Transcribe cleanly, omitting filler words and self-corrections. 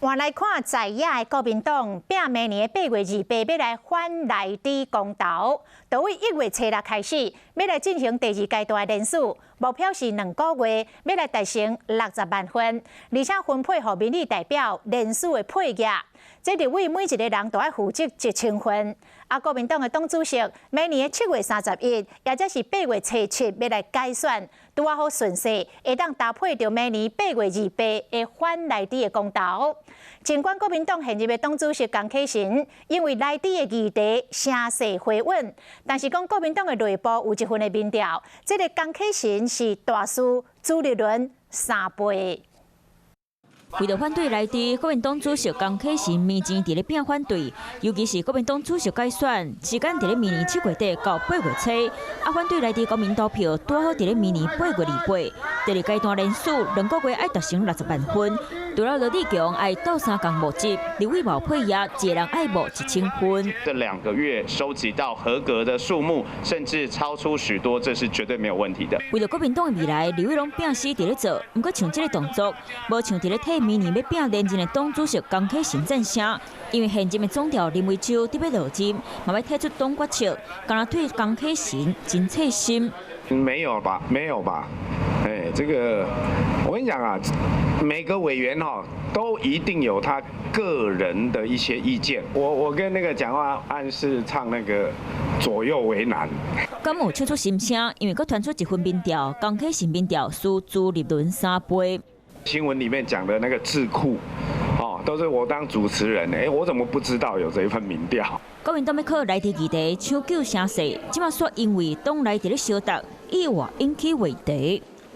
换来看在野的国民党，拼明年8月28要来反内底公投，就为1月初6开始，要来进行第2阶段的联署，目标是2个月要来达成60万份，而且分配予民意代表联署的配额。这伫为每一个人都要负责1000份。国民党的党主席明年7月31，也就是8月初7要来改选，拄好顺势，会当搭配着明年8月28的反内底的公投。尽管国民党现任的党主席江启臣因为内底的议题声势回稳，但是讲国民党的内部有一份的民调，这个江启臣是大输朱立伦3倍。为了反对内地，国民党主席江启臣面前伫咧拼反对，尤其是国民党主席改选时间伫咧明年7月底到8月初，反对内地国民投票拄好伫咧明年8月28。第2阶段连署2个月要达成60万份，除了罗志强爱斗3工募集，立委毛配也一个人爱募1000份。这2个月收集到合格的数目，甚至超出许多，这是绝对没有问题的。为了国民党的未来，立委拢拼死伫咧做，不过像这个动作，无像伫咧替明年要拼连任的党主席江启臣赞声，因为现任的总调林维洲特别落任，嘛要提出党决策，敢若对江启臣真切心。没有吧？没有吧？这个我跟你讲啊，每个委员都一定有他个人的一些意见。我跟那个讲话暗示唱那个左右为难。敢有唱出心声，因为佫传出一份民调，江启臣民调输朱立伦3倍。新闻里面讲的那个智库，都是我当主持人，我怎么不知道有这一份民调？国民党要靠内地议题抢救声势，即马说因为党内伫咧相斗，意外引起话题。